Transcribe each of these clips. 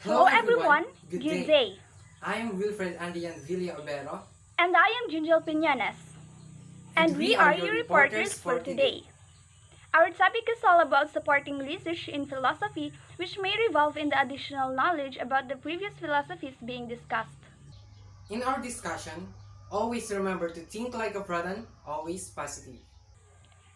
Hello everyone, Good good day. day. I am Wilfred Andian Villa Obero, And I am Junjel Piñanes. and And we we are are your your reporters reporters for for today. today. Our topic is all about supporting research in philosophy, which may revolve in the additional knowledge about the previous philosophies being discussed. In our discussion, always remember to think like a Pradan, always positive.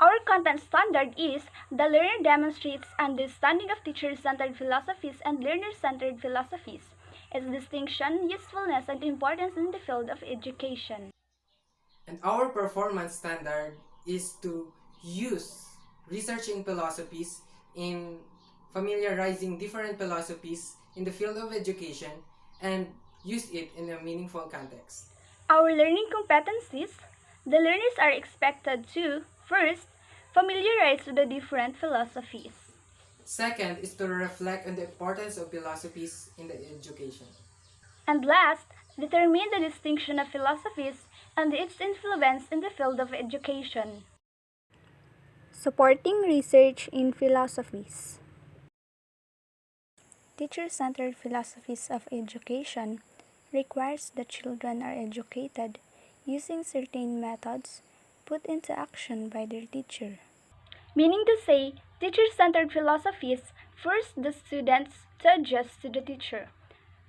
Our content standard is the learner demonstrates understanding of teacher-centered philosophies and learner-centered philosophies, its distinction, usefulness, and importance in the field of education. And our performance standard is to use researching philosophies in familiarizing different philosophies in the field of education and use it in a meaningful context. Our learning competencies, the learners are expected to, first, familiarize with the different philosophies. Second is to reflect on the importance of philosophies in the education. And last, determine the distinction of philosophies and its influence in the field of education. Supporting research in philosophies. Teacher-centered philosophies of education requires that children are educated using certain methods put into action by their teacher. Meaning to say, teacher-centered philosophies force the students to adjust to the teacher.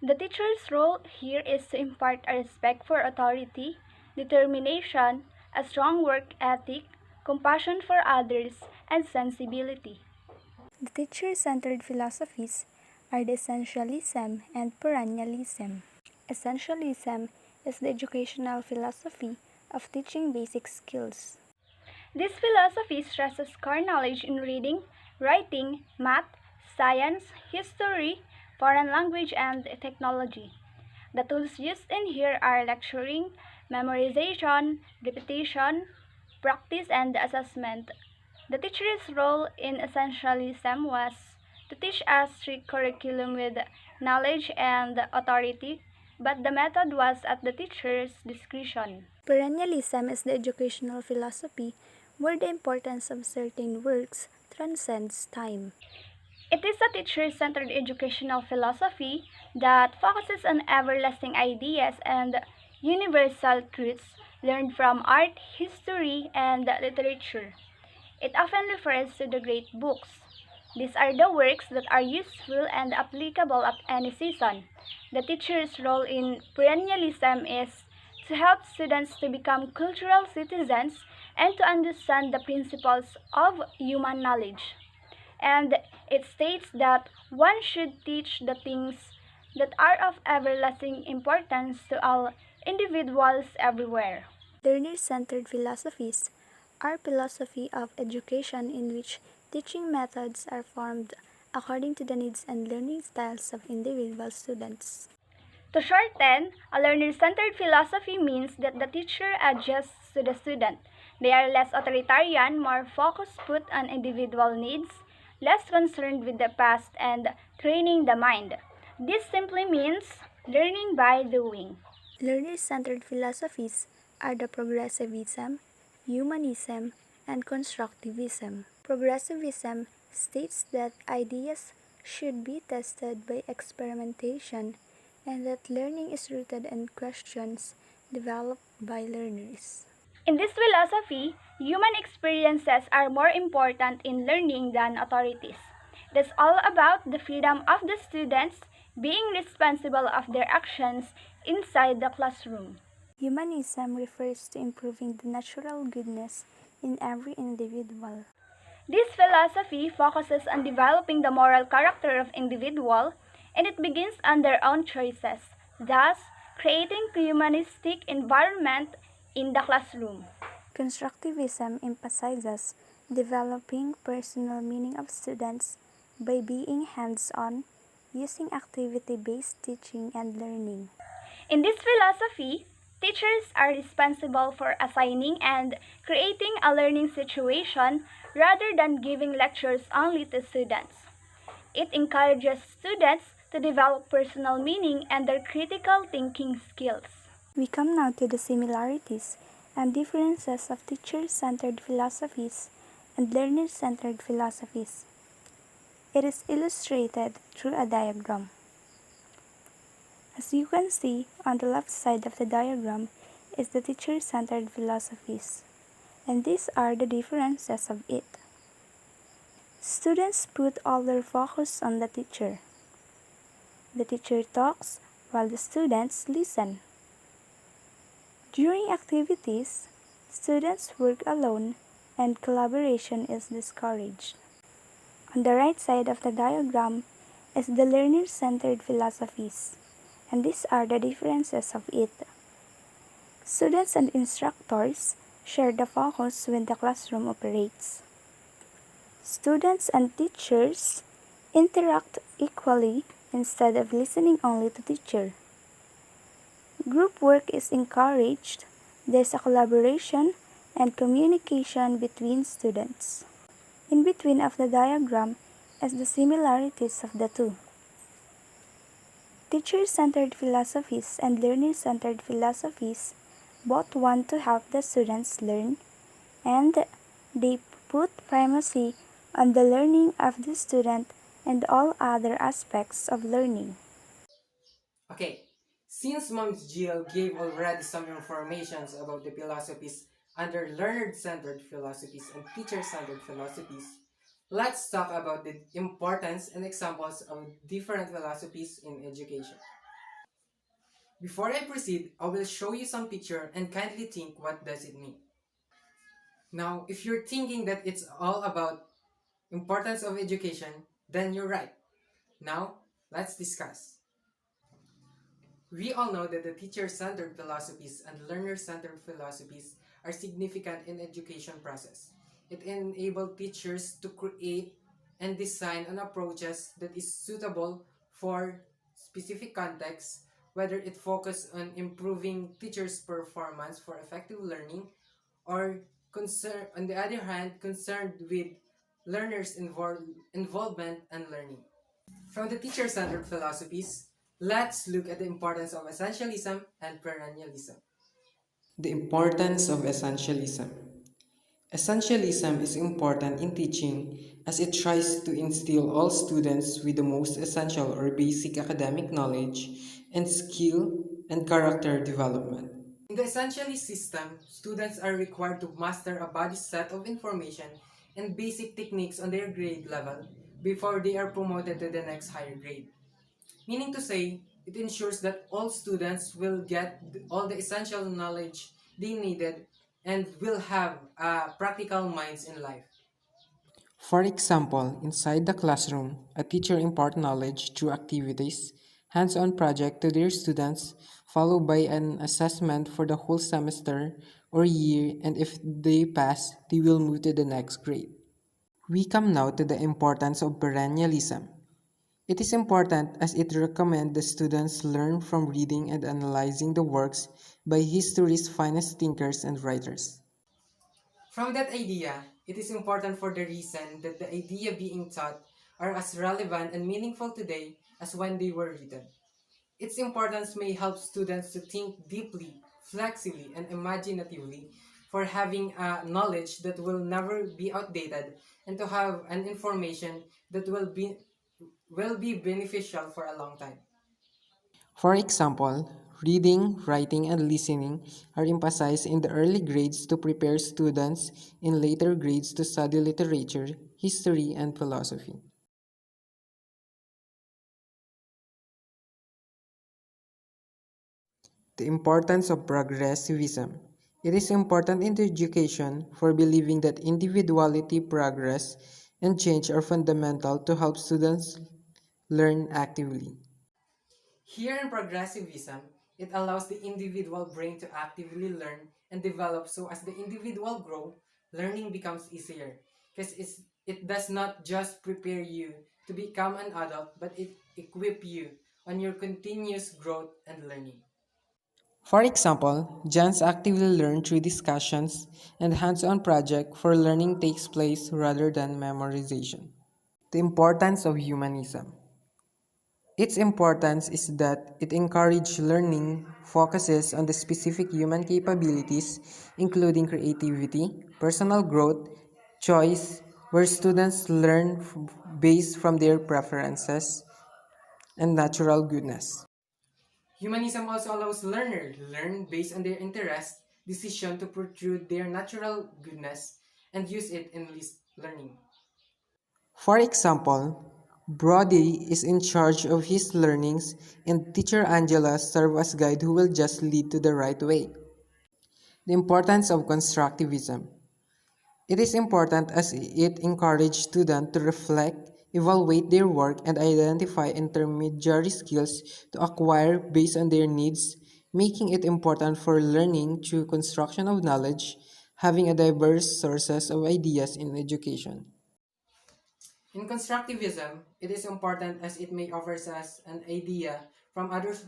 The teacher's role here is to impart a respect for authority, determination, a strong work ethic, compassion for others, and sensibility. The teacher-centered philosophies are the essentialism and perennialism. Essentialism is the educational philosophy of teaching basic skills. This philosophy stresses core knowledge in reading, writing, math, science, history, foreign language, and technology. The tools used in here are lecturing, memorization, repetition, practice, and assessment. The teacher's role in essentialism was to teach a strict curriculum with knowledge and authority, but the method was at the teacher's discretion. Perennialism is the educational philosophy where the importance of certain works transcends time. It is a teacher-centered educational philosophy that focuses on everlasting ideas and universal truths learned from art, history, and literature. It often refers to the great books. These are the works that are useful and applicable at any season. The teacher's role in perennialism is to help students to become cultural citizens and to understand the principles of human knowledge. And it states that one should teach the things that are of everlasting importance to all individuals everywhere. Learner-centered philosophies are philosophy of education in which teaching methods are formed according to the needs and learning styles of individual students. To shorten, a learner-centered philosophy means that the teacher adjusts to the student. They are less authoritarian, more focus put on individual needs, less concerned with the past and training the mind. This simply means learning by doing. Learner-centered philosophies are the progressivism, humanism, and constructivism. Progressivism states that ideas should be tested by experimentation and that learning is rooted in questions developed by learners. In this philosophy, human experiences are more important in learning than authorities. It is all about the freedom of the students being responsible of their actions inside the classroom. Humanism refers to improving the natural goodness in every individual. This philosophy focuses on developing the moral character of individual and it begins on their own choices, thus creating a humanistic environment in the classroom. Constructivism emphasizes developing personal meaning of students by being hands-on, using activity-based teaching and learning. In this philosophy, teachers are responsible for assigning and creating a learning situation rather than giving lectures only to students. It encourages students to develop personal meaning and their critical thinking skills. We come now to the similarities and differences of teacher-centered philosophies and learner-centered philosophies. It is illustrated through a diagram. As you can see on the left side of the diagram is the teacher-centered philosophies, and these are the differences of it. Students put all their focus on the teacher. The teacher talks while the students listen. During activities, students work alone and collaboration is discouraged. On the right side of the diagram is the learner-centered philosophies, and these are the differences of it. Students and instructors share the focus when the classroom operates. Students and teachers interact equally instead of listening only to teacher. Group work is encouraged. There's a collaboration and communication between students. In between of the diagram is the similarities of the two. Teacher-centered philosophies and learner-centered philosophies both want to help the students learn, and they put primacy on the learning of the student and all other aspects of learning. Okay, since Moms Jill gave already some informations about the philosophies under learner-centered philosophies and teacher-centered philosophies, let's talk about the importance and examples of different philosophies in education. Before I proceed, I will show you some picture and kindly think what does it mean. Now, if you're thinking that it's all about importance of education, then you're right. Now, let's discuss. We all know that the teacher-centered philosophies and learner-centered philosophies are significant in education process. It enables teachers to create and design an approaches that is suitable for specific contexts, whether it focus on improving teachers' performance for effective learning or on the other hand concerned with learners' involvement and learning. From the teacher-centered philosophies, let's look at the importance of essentialism and perennialism. The importance of essentialism. Essentialism is important in teaching as it tries to instill all students with the most essential or basic academic knowledge and skill and character development. In the essentialist system, students are required to master a body set of information and basic techniques on their grade level before they are promoted to the next higher grade. Meaning to say, it ensures that all students will get all the essential knowledge they needed and will have practical minds in life. For example, inside the classroom, a teacher imparts knowledge through activities, hands-on project to their students, followed by an assessment for the whole semester or year, and if they pass, they will move to the next grade. We come now to the importance of perennialism. It is important as it recommends the students learn from reading and analyzing the works by history's finest thinkers and writers. From that idea, it is important for the reason that the idea being taught are as relevant and meaningful today as when they were written. Its importance may help students to think deeply, flexibly, and imaginatively for having a knowledge that will never be outdated and to have an information that will be beneficial for a long time. For example, reading, writing, and listening are emphasized in the early grades to prepare students in later grades to study literature, history, and philosophy. The importance of progressivism. It is important in education for believing that individuality, progress, and change are fundamental to help students learn actively. Here in progressivism, it allows the individual brain to actively learn and develop so as the individual grow, learning becomes easier. Because it does not just prepare you to become an adult, but it equip you on your continuous growth and learning. For example, Jans actively learn through discussions and hands-on project for learning takes place rather than memorization. The importance of humanism. Its importance is that it encourages learning, focuses on the specific human capabilities, including creativity, personal growth, choice, where students learn based from their preferences, and natural goodness. Humanism also allows learners to learn based on their interest, decision to pursue their natural goodness, and use it in learning. For example, Brody is in charge of his learnings and teacher Angela serves as guide who will just lead to the right way. The importance of constructivism. It is important as it encourages students to reflect, evaluate their work, and identify intermediary skills to acquire based on their needs, making it important for learning through construction of knowledge, having a diverse sources of ideas in education. In constructivism, it is important as it may offers us an idea from others'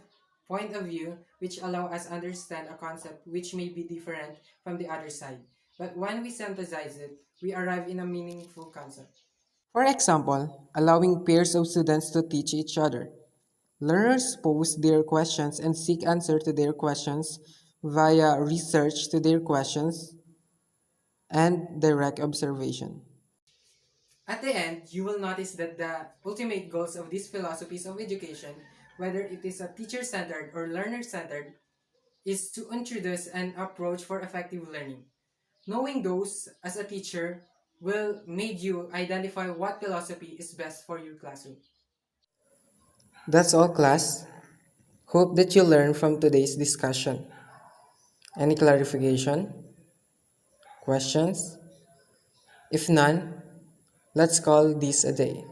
point of view which allow us understand a concept which may be different from the other side. But when we synthesize it, we arrive in a meaningful concept. For example, allowing pairs of students to teach each other. Learners pose their questions and seek answer to their questions via research to their questions and direct observation. At the end, you will notice that the ultimate goals of these philosophies of education, whether it is a teacher centered or learner centered, is to introduce an approach for effective learning. Knowing those as a teacher will make you identify what philosophy is best for your classroom. That's all, class. Hope that you learned from today's discussion. Any clarification? Questions? If none, let's call this a day.